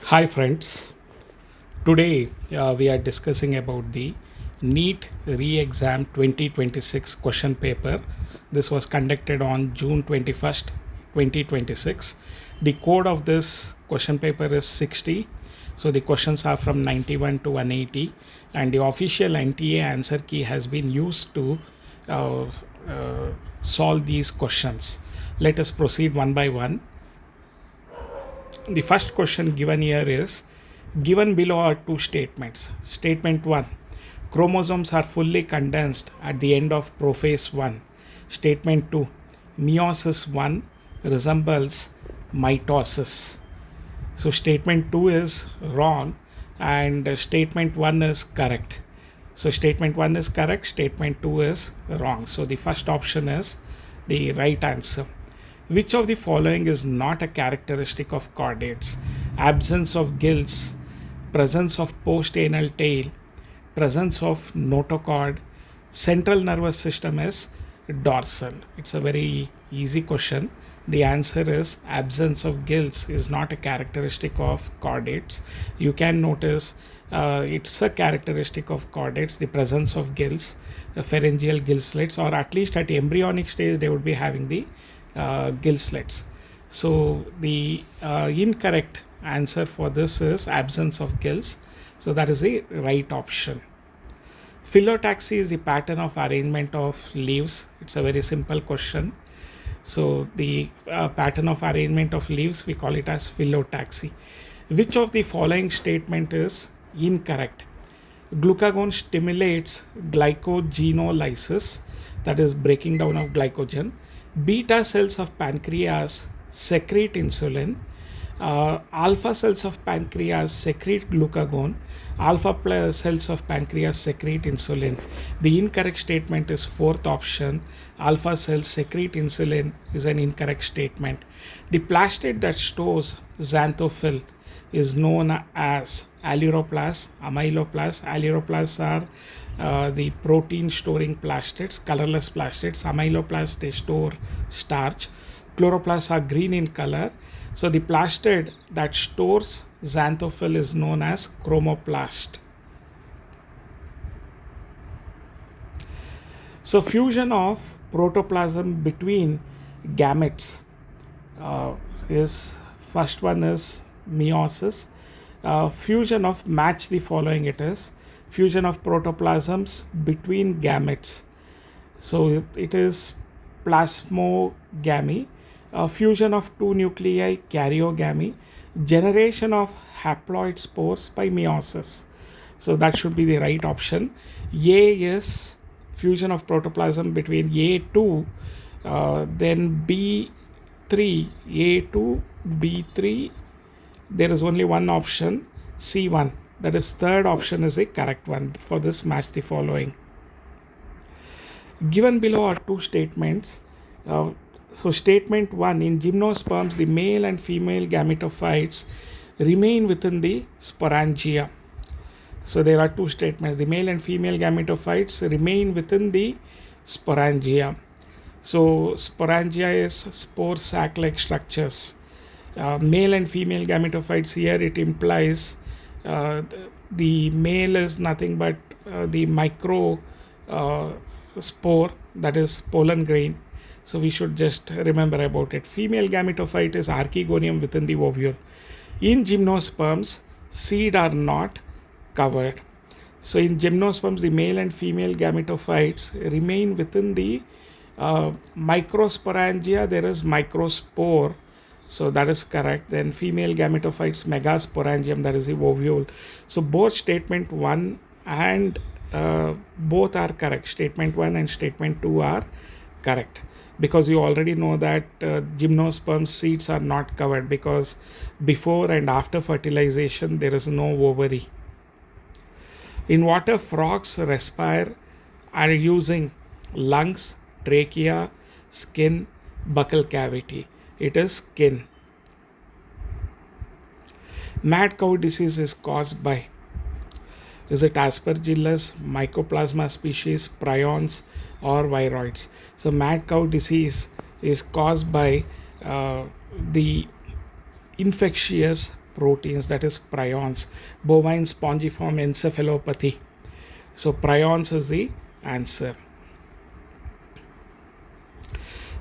Hi friends, today we are discussing about the NEET re-exam 2026 question paper. This was conducted on June 21st, 2026. The code of this question paper is 60. So the questions are from 91 to 180 and the official NTA answer key has been used to uh, solve these questions. Let us proceed one by one. The first question given here is given below are two statements. Statement 1, chromosomes are fully condensed at the end of prophase 1. Statement 2, meiosis 1 resembles mitosis. So statement 2 is wrong and statement 1 is correct. So statement 1 is correct, statement 2 is wrong. So the first option is the right answer. Which of the following is not a characteristic of chordates? Absence of gills, presence of post-anal tail, presence of notochord, central nervous system is dorsal. It's a very easy question. The answer is absence of gills is not a characteristic of chordates. You can notice it's a characteristic of chordates, the presence of gills, pharyngeal gill slits, or at least at embryonic stage they would be having the gill slits. So the incorrect answer for this is absence of gills. So that is the right option. Phyllotaxy is the pattern of arrangement of leaves. It's a very simple question. So the pattern of arrangement of leaves, we call it as phyllotaxy. Which of the following statement is incorrect? Glucagon stimulates glycogenolysis, that is breaking down of glycogen. Beta cells of pancreas secrete insulin. Alpha cells of pancreas secrete glucagon. Alpha cells of pancreas secrete insulin. The incorrect statement is fourth option. Alpha cells secrete insulin is an incorrect statement. The plastid that stores xanthophyll is known as alluroplast, amyloplast. Alluroplasts are the protein storing plastids, colorless plastids. Amyloplasts, they store starch. Chloroplasts are green in color. So the plastid that stores xanthophyll is known as chromoplast. So fusion of protoplasm between gametes is first one is meiosis. Fusion of match the following it is fusion of protoplasms between gametes. So it is plasmogamy. Fusion of two nuclei, karyogamy. Generation of haploid spores by meiosis. So that should be the right option. A is fusion of protoplasm between A2, then B3, A2, B3. There is only one option, C1. That is third option is the correct one. For this, match the following. Given below are two statements. So statement 1, in gymnosperms, the male and female gametophytes remain within the sporangia. So there are two statements. The male and female gametophytes remain within the sporangia. So sporangia is spore sac-like structures. Male and female gametophytes, here it implies the male is nothing but the micro spore, that is pollen grain. So we should just remember about it. Female gametophyte is archegonium within the ovule. In gymnosperms, seed are not covered. So in gymnosperms, the male and female gametophytes remain within the microsporangia. There is microspore. So that is correct. Then female gametophytes, megasporangium, that is the ovule. So both statement 1 and both are correct. Statement 1 and statement 2 are correct. Because you already know that gymnosperm seeds are not covered because before and after fertilization there is no ovary. In water, frogs respire are using lungs, trachea, skin, buccal cavity. It is skin. Mad cow disease is caused by, is it Aspergillus, Mycoplasma species, prions, or viroids? So mad cow disease is caused by the infectious proteins, that is prions. Bovine spongiform encephalopathy. So prions is the answer.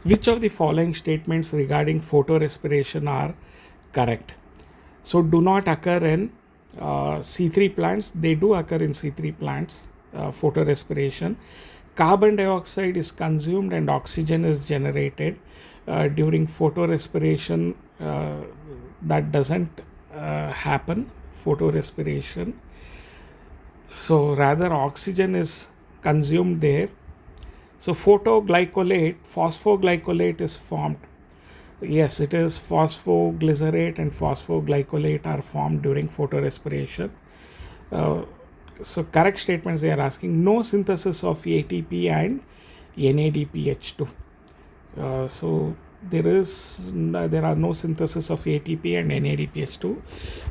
Which of the following statements regarding photorespiration are correct? So do not occur in C3 plants. They do occur in C3 plants, photorespiration. Carbon dioxide is consumed and oxygen is generated during photorespiration. That doesn't happen, photorespiration. So rather oxygen is consumed there. So phosphoglycolate is formed. Yes, it is phosphoglycerate and phosphoglycolate are formed during photorespiration. So correct statements they are asking: no synthesis of ATP and NADPH2. So there are no synthesis of ATP and NADPH2.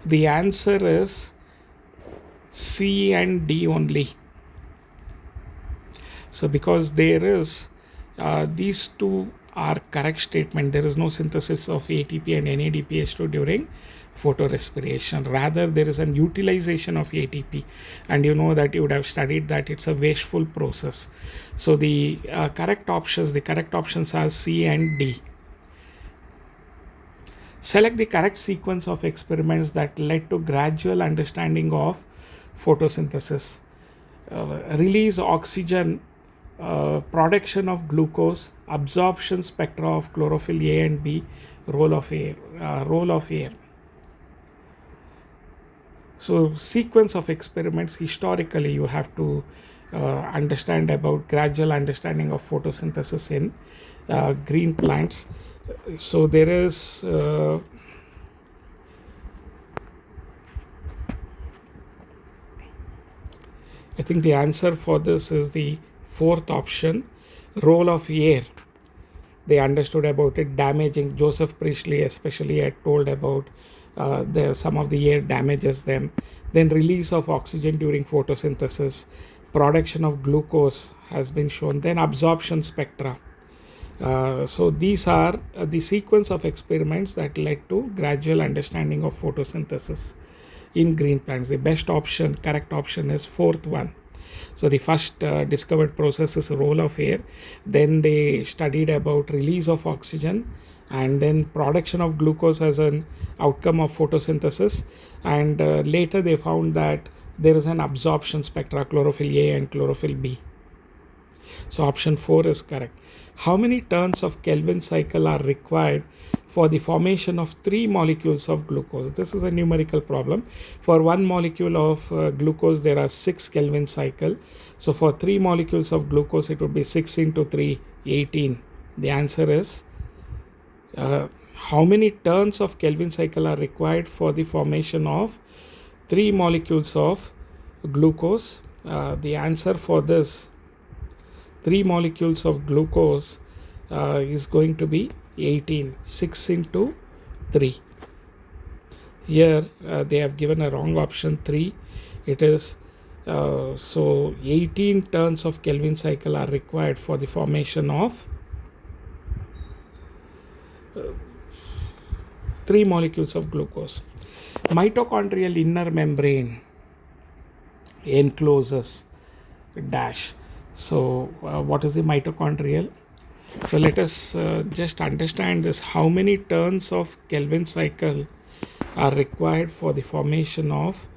The answer is C and D only. So because there is these two are correct statement, there is no synthesis of ATP and NADPH2 during photorespiration. Rather, there is an utilization of ATP, and you know that you would have studied that it's a wasteful process. So the correct options are C and D. Select the correct sequence of experiments that led to gradual understanding of photosynthesis. Release oxygen, production of glucose, absorption spectra of chlorophyll A and B, role of air. So sequence of experiments, historically you have to understand about gradual understanding of photosynthesis in green plants. So there is I think the answer for this is the fourth option, role of air. They understood about it damaging. Joseph Priestley especially had told about some of the air damages them. Then release of oxygen during photosynthesis, production of glucose has been shown, then absorption spectra. So these are the sequence of experiments that led to gradual understanding of photosynthesis in green plants. The best option, correct option is fourth one. So the first discovered process is role of air. Then they studied about release of oxygen, and then production of glucose as an outcome of photosynthesis. And later they found that there is an absorption spectra, chlorophyll A and chlorophyll B. So option 4 is correct. How many turns of Kelvin cycle are required for the formation of 3 molecules of glucose? This is a numerical problem. For 1 molecule of glucose, there are 6 Kelvin cycle. So for 3 molecules of glucose, it would be 6 into 3, 18. The answer is how many turns of Kelvin cycle are required for the formation of 3 molecules of glucose? The answer for this 3 molecules of glucose is going to be 18, 6 into 3. Here they have given a wrong option, 3. It is so 18 turns of Kelvin cycle are required for the formation of 3 molecules of glucose. Mitochondrial inner membrane encloses dash. So what is the mitochondrial? So let us just understand this. How many turns of Kelvin cycle are required for the formation of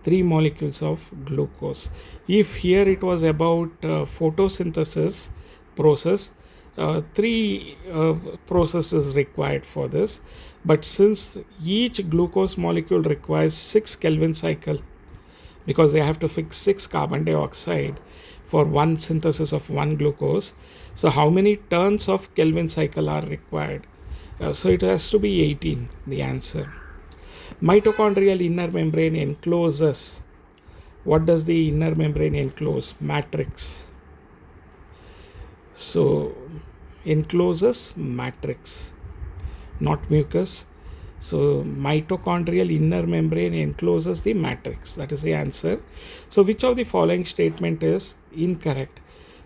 3 molecules of glucose? If here it was about photosynthesis process, 3 processes required for this. But since each glucose molecule requires 6 Kelvin cycle, because they have to fix 6 carbon dioxide for one synthesis of 1 glucose. So how many turns of Kelvin cycle are required? So it has to be 18, the answer. Mitochondrial inner membrane encloses. What does the inner membrane enclose? Matrix. So encloses matrix, not mucus. So mitochondrial inner membrane encloses the matrix. That is the answer. So which of the following statement is incorrect?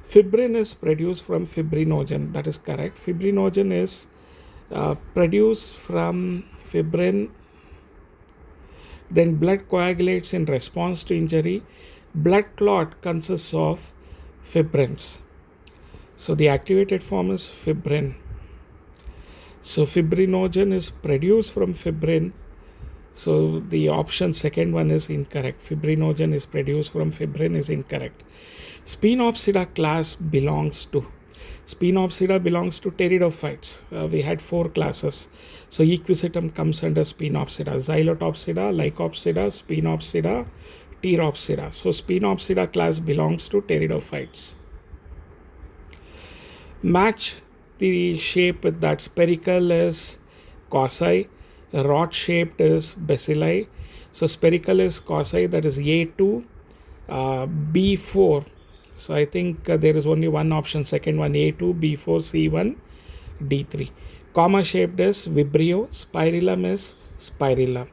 Fibrin is produced from fibrinogen. That is correct. Fibrinogen is produced from fibrin Then blood coagulates in response to injury. Blood clot consists of fibrins. So the activated form is fibrin. So fibrinogen is produced from fibrin. So the option second one is incorrect. Fibrinogen is produced from fibrin is incorrect. Spinopsida class belongs to pteridophytes. We had 4 classes. So equisitum comes under Spinopsida. Xylotopsida, Lycopsida, Spinopsida, Pteropsida. So Spinopsida class belongs to pteridophytes. Match the shape with that. Spherical is causi, rod shaped is bacilli. So spherical is causi, that is A2, B4. So I think there is only one option, second one, A2, B4, C1, D3. Comma shaped is Vibrio, spirillum is spirilla.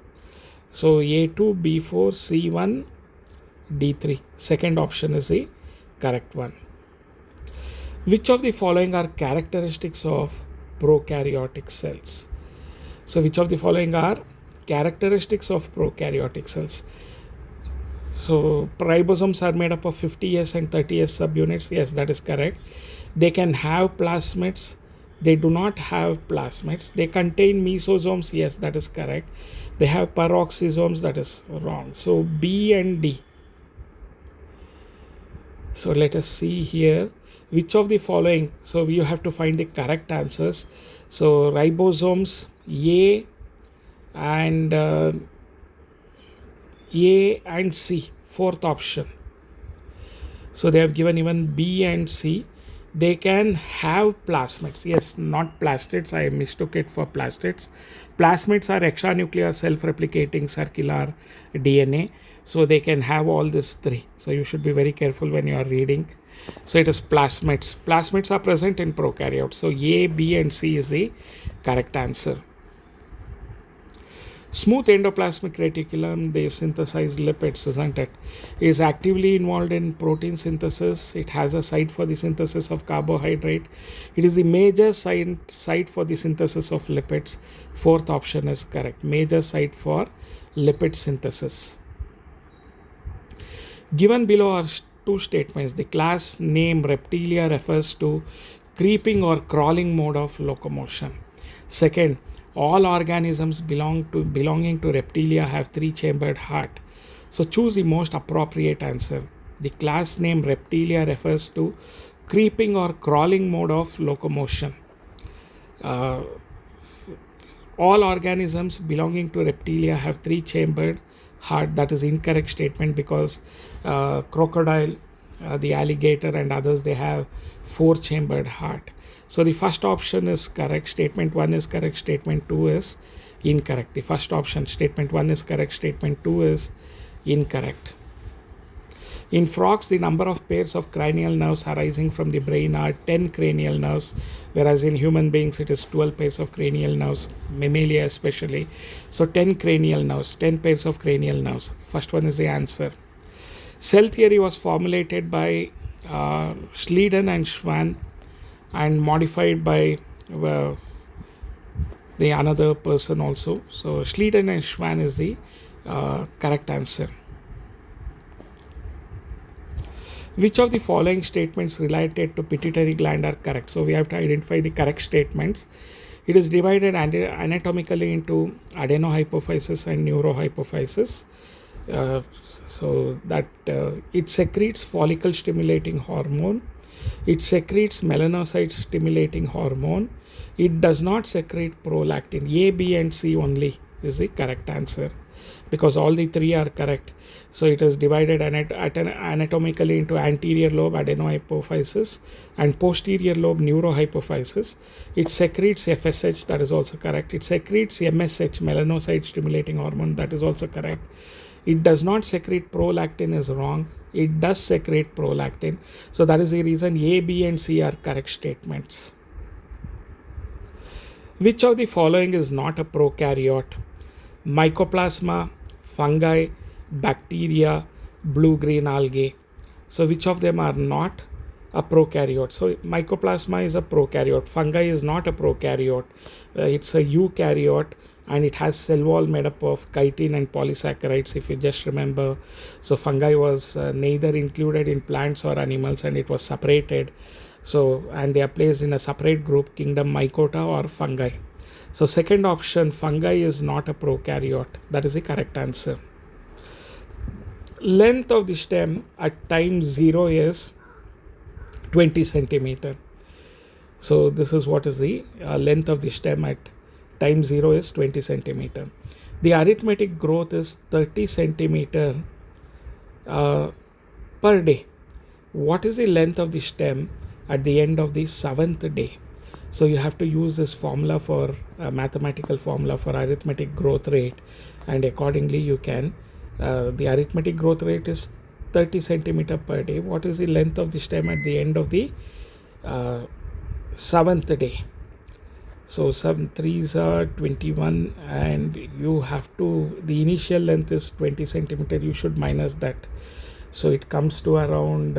So A2, B4, C1, D3. Second option is the correct one. Which of the following are characteristics of prokaryotic cells? So which of the following are characteristics of prokaryotic cells? So ribosomes are made up of 50S and 30S subunits. Yes, that is correct. They can have plasmids. They do not have plasmids. They contain mesosomes. Yes, that is correct. They have peroxisomes. That is wrong. So B and D. So let us see here. Which of the following? So you have to find the correct answers. So ribosomes A and C, fourth option. So they have given even B and C. They can have plasmids. Yes, not plastids. I mistook it for plastids. Plasmids are extranuclear self-replicating circular DNA. So they can have all these 3. So you should be very careful when you are reading. So it is plasmids. Plasmids are present in prokaryotes. So A, B and C is the correct answer. Smooth endoplasmic reticulum, they synthesize lipids, isn't it? Is actively involved in protein synthesis. It has a site for the synthesis of carbohydrate. It is the major site for the synthesis of lipids. Fourth option is correct. Major site for lipid synthesis. Given below are 2 statements. The class name Reptilia refers to creeping or crawling mode of locomotion. Second, all organisms belonging to Reptilia have 3-chambered heart. So choose the most appropriate answer. The class name Reptilia refers to creeping or crawling mode of locomotion. All organisms belonging to Reptilia have 3-chambered heart. That is incorrect statement because crocodile, the alligator and others, they have 4-chambered heart. So the first option is correct. Statement 1 is correct. Statement 2 is incorrect. The first option, statement 1 is correct. Statement 2 is incorrect. In frogs, the number of pairs of cranial nerves arising from the brain are 10 cranial nerves, whereas in human beings it is 12 pairs of cranial nerves, mammalia especially. So 10 cranial nerves, 10 pairs of cranial nerves. First one is the answer. Cell theory was formulated by Schleiden and Schwann and modified by the another person also. So Schleiden and Schwann is the correct answer. Which of the following statements related to pituitary gland are correct? So we have to identify the correct statements. It is divided anatomically into adenohypophysis and neurohypophysis. So that it secretes follicle stimulating hormone. It secretes melanocyte stimulating hormone. It does not secrete prolactin. A, B and C only is the correct answer because all the 3 are correct. So it is divided anatomically into anterior lobe adenohypophysis and posterior lobe neurohypophysis. It secretes FSH, that is also correct. It secretes MSH, melanocyte stimulating hormone, that is also correct. It does not secrete prolactin is wrong. It does secrete prolactin. So that is the reason A, B and C are correct statements. Which of the following is not a prokaryote? Mycoplasma, fungi, bacteria, blue-green algae. So which of them are not a prokaryote? So mycoplasma is a prokaryote. Fungi is not a prokaryote. It's a eukaryote. and it has cell wall made up of chitin and polysaccharides, if you just remember. So fungi was neither included in plants or animals, and it was separated. So, and they are placed in a separate group, kingdom Mycota or fungi. So second option, fungi is not a prokaryote. That is the correct answer. Length of the stem at time 0 is 20 centimeter. So this is what is the length of the stem at time 0 is 20 centimeter. The arithmetic growth is 30 centimeter per day. What is the length of the stem at the end of the 7th day? So you have to use this formula for mathematical formula for arithmetic growth rate, and accordingly you can the arithmetic growth rate is 30 centimeter per day. What is the length of the stem at the end of the 7th day? So 7 3s are 21, and you have to, the initial length is 20 centimeter, you should minus that. So it comes to around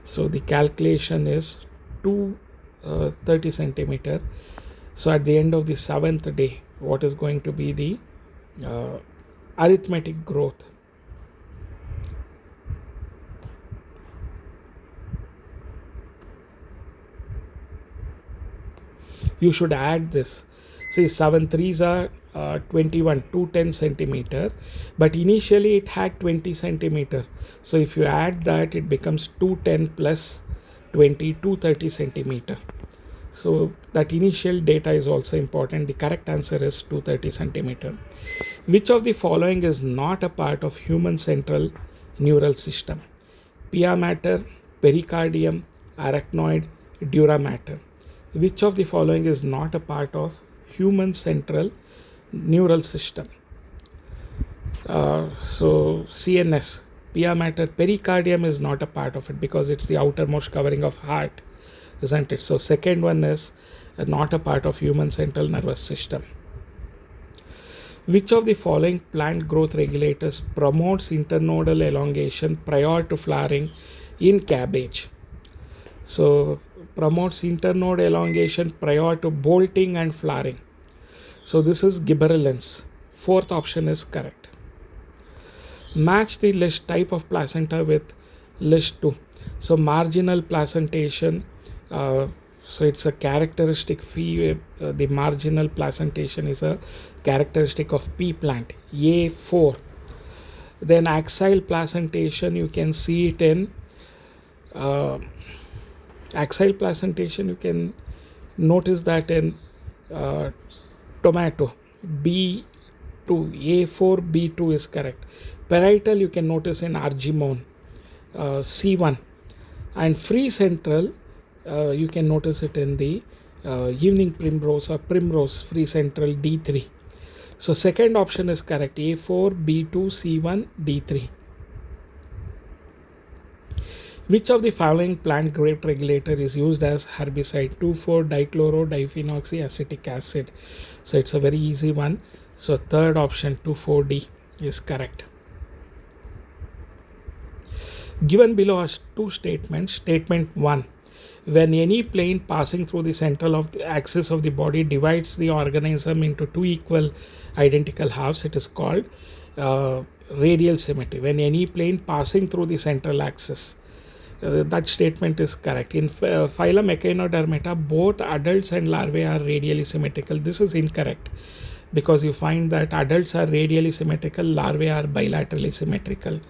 so the calculation is 230 centimeter. So at the end of the 7th day, what is going to be the arithmetic growth? You should add this. See, 7 3s are 21, 210 centimeter, but initially it had 20 centimeter. So if you add that, it becomes 210 plus 20, 230 centimeter. So that initial data is also important. The correct answer is 230 centimeter. Which of the following is not a part of human central neural system? Pia mater, pericardium, arachnoid, dura mater. Which of the following is not a part of human central neural system? So CNS, pia mater, pericardium is not a part of it because it's the outermost covering of heart, isn't it? So second one is not a part of human central nervous system. Which of the following plant growth regulators promotes internodal elongation prior to flowering in cabbage? So promotes internode elongation prior to bolting and flowering. So this is gibberellins. Fourth option is correct. Match the list type of placenta with list 2. So marginal placentation. So it's a characteristic the marginal placentation is a characteristic of pea plant, A4. Then axial placentation, you can see it in axial placentation, you can notice that in tomato, B2, A4, B2 is correct. Parietal, you can notice in argemone, C1. And free central, you can notice it in the evening primrose or primrose, free central, D3. So second option is correct, A4, B2, C1, D3. Which of the following plant growth regulator is used as herbicide? 2,4-dichloro-diphenoxyacetic acid. So it's a very easy one. So third option, 2,4-D is correct. Given below are two statements. Statement 1. When any plane passing through the central of the axis of the body divides the organism into two equal identical halves, it is called radial symmetry. When any plane passing through the central axis, that statement is correct. In phylum Echinodermata, both adults and larvae are radially symmetrical. This is incorrect because you find that adults are radially symmetrical, larvae are bilaterally symmetrical.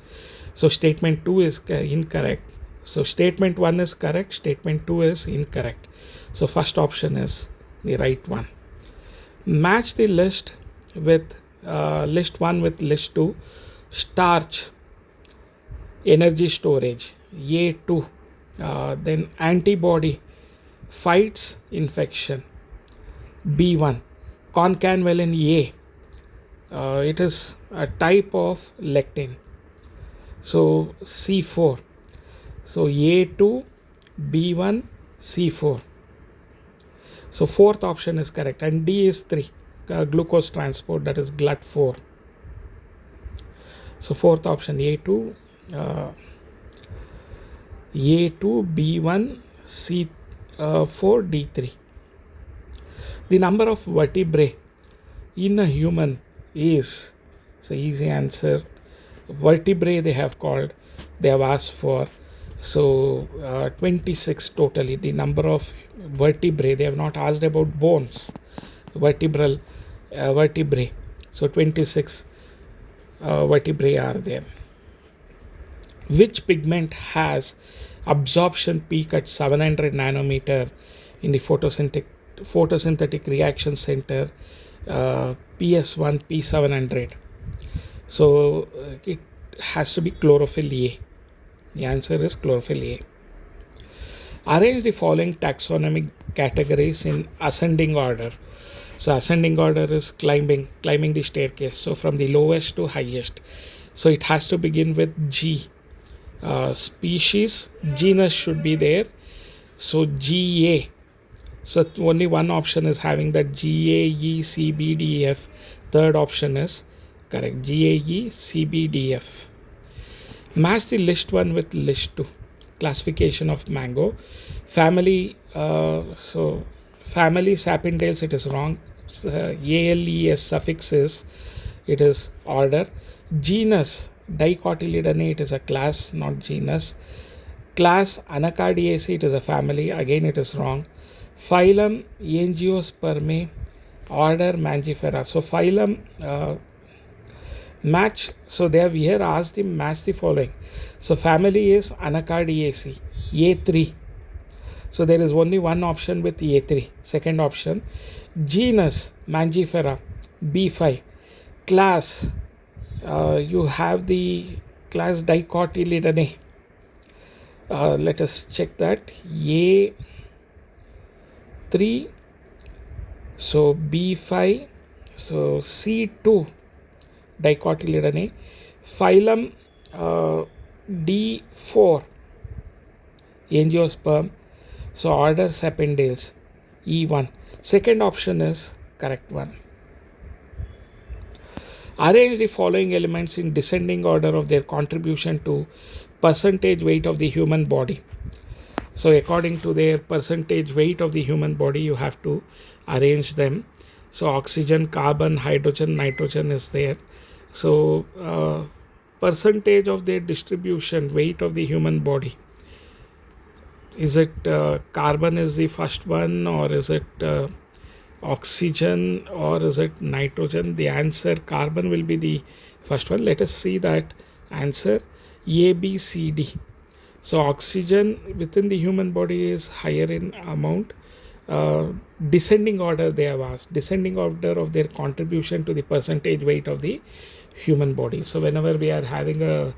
So statement 2 is incorrect. So statement 1 is correct, statement 2 is incorrect. So first option is the right one. Match the list with list 1 with list 2. Starch, energy storage, A2. Then antibody, fights infection, B1. Concanvalin A, it is a type of lectin. So C4. So A2, B1, C4. So fourth option is correct, and D is 3. Glucose transport, that is GLUT4. So fourth option, A2, B1, C4, D3. The number of vertebrae in a human is, so easy answer, vertebrae they have asked for. So 26 totally, the number of vertebrae. They have not asked about bones, vertebrae. So 26 vertebrae are there. Which pigment has absorption peak at 700 nanometer in the photosynthetic reaction center, PS1 P700? So it has to be chlorophyll A. The answer is chlorophyll A. Arrange the following taxonomic categories in ascending order. So ascending order is climbing the staircase. So from the lowest to highest. So it has to begin with G. Species, genus should be there. So GA. So only one option is having that GAECBDF. Third option is correct. GAECBDF. Match the list 1 with list 2. Classification of mango. Family, so family Sapindales, it is wrong. ALES suffixes, it is order. Genus Dicotyledonea, it is a class, not genus. Class Anacardiaceae, it is a family, again it is wrong. Phylum Angiospermae, order Mangifera. So phylum match. So they have here asked him match the following. So family is Anacardiaceae, A3. So there is only one option with A3. Second option. Genus Mangifera, B5. Class, you have the class Dicotyledonea. Let us check that. A3. So B5. So C2. Dicotyledonea. Phylum D4. Angiosperm. So order Sapindales, E1. Second option is correct one. Arrange the following elements in descending order of their contribution to percentage weight of the human body. So according to their percentage weight of the human body, you have to arrange them. So oxygen, carbon, hydrogen, nitrogen is there. So percentage of their distribution, weight of the human body. Is it carbon is the first one, or is it oxygen, or is it nitrogen? The answer carbon will be the first one. Let us see that answer. A, B, C, D. So oxygen within the human body is higher in amount. Descending order they have asked. Descending order of their contribution to the percentage weight of the human body. So whenever we are having a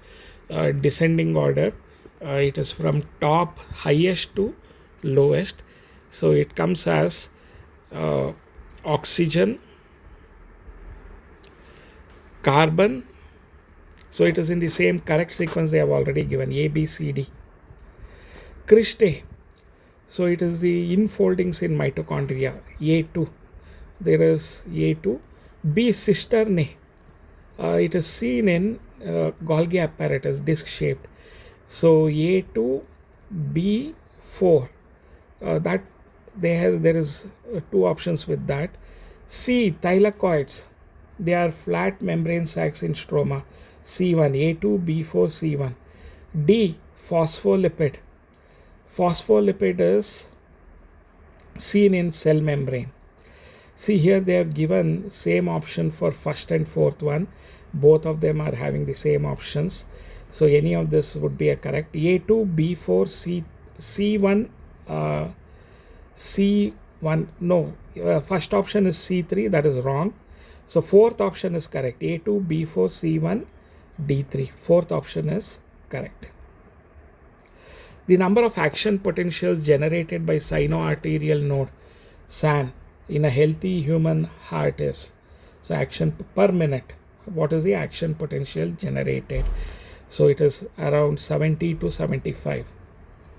descending order, it is from top highest to lowest. So it comes as oxygen, carbon. So it is in the same correct sequence they have already given, A, B, C, D. Cristae. So it is the infoldings in mitochondria, A2. There is A2. B, cisternae. It is seen in Golgi apparatus, disc shaped. So A2, B4. That there is two options with that. C, thylakoids. They are flat membrane sacs in stroma. C1, A2, B4, C1. D, phospholipid. Phospholipid is seen in cell membrane. See here they have given same option for first and fourth one. Both of them are having the same options. So any of this would be a correct. A2, B4, C1, C1. No, first option is C3. That is wrong. So fourth option is correct. A2, B4, C1, D3. Fourth option is correct. The number of action potentials generated by sinoarterial node, SAN, in a healthy human heart is, so action per minute. What is the action potential generated? So it is around 70 to 75.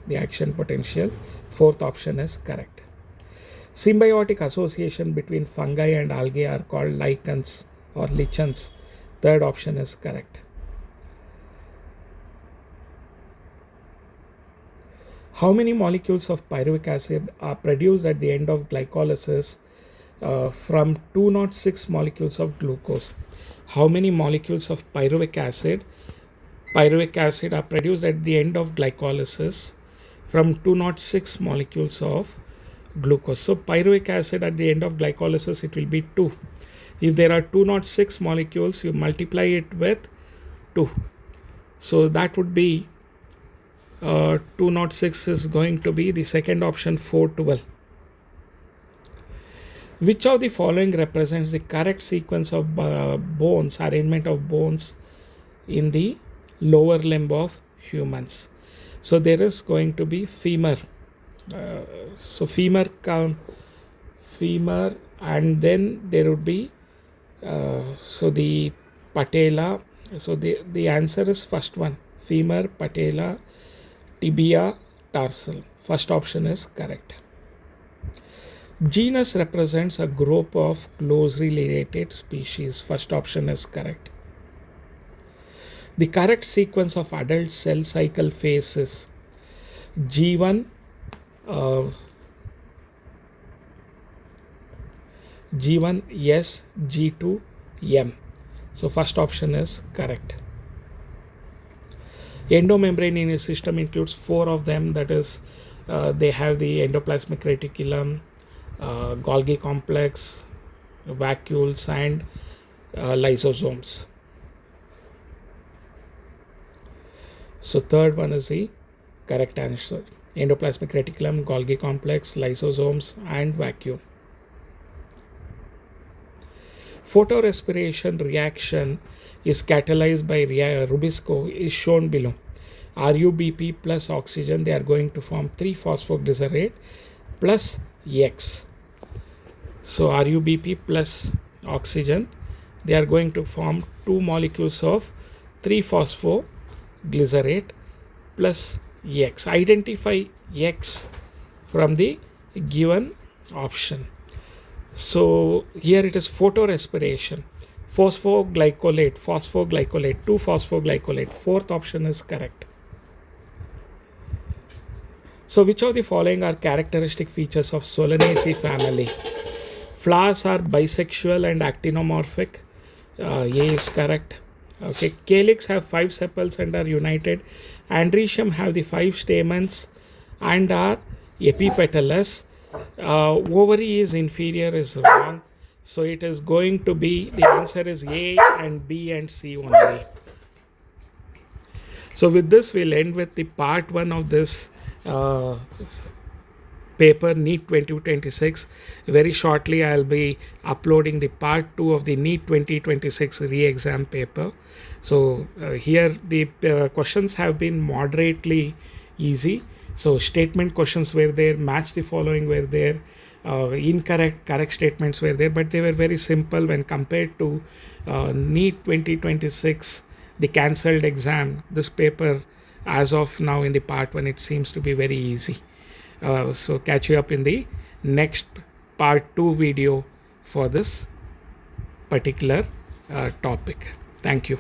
The action potential. Fourth option is correct. Symbiotic association between fungi and algae are called lichens or lichens. Third option is correct. How many molecules of pyruvic acid are produced at the end of glycolysis from 206 molecules of glucose, how many molecules of pyruvic acid are produced at the end of glycolysis from 206 molecules of glucose. So pyruvic acid at the end of glycolysis, it will be 2. If there are 206 molecules, you multiply it with 2. So that would be 206 is going to be the second option, 412. Which of the following represents the correct sequence of bones, arrangement of bones in the lower limb of humans? So there is going to be femur. So femur, and then there would be so the patella. So the answer is first one, femur, patella, tibia, tarsal. First option is correct. Genus represents a group of closely related species. First option is correct. The correct sequence of adult cell cycle phases: G1, S, G2, M. So first option is correct. Endomembrane in a system includes 4 of them. That is, they have the endoplasmic reticulum, Golgi complex, vacuoles, and lysosomes. So third one is the correct answer: endoplasmic reticulum, Golgi complex, lysosomes, and vacuole. Photorespiration reaction is catalyzed by Rubisco is shown below. RuBP plus oxygen, they are going to form 3-phosphoglycerate plus X. So RuBP plus oxygen, they are going to form 2 molecules of 3-phosphoglycerate plus X. Identify X from the given option. So here it is photorespiration, phosphoglycolate, 2-phosphoglycolate. Fourth option is correct. So which of the following are characteristic features of Solanaceae family? Flowers are bisexual and actinomorphic. A is correct. Okay. Calyx have 5 sepals and are united. Andrecium have the 5 stamens and are epipetalous. Ovary is inferior is wrong. So it is going to be, the answer is A and B and C only. So with this, we'll end with the part 1 of this paper, NEET 2026. Very shortly, I'll be uploading the part 2 of the NEET 2026 re-exam paper. So here the questions have been moderately easy. So statement questions were there, match the following were there, correct statements were there, but they were very simple when compared to NEET 2026, the cancelled exam. This paper, as of now in the part 1, it seems to be very easy. So catch you up in the next part 2 video for this particular topic. Thank you.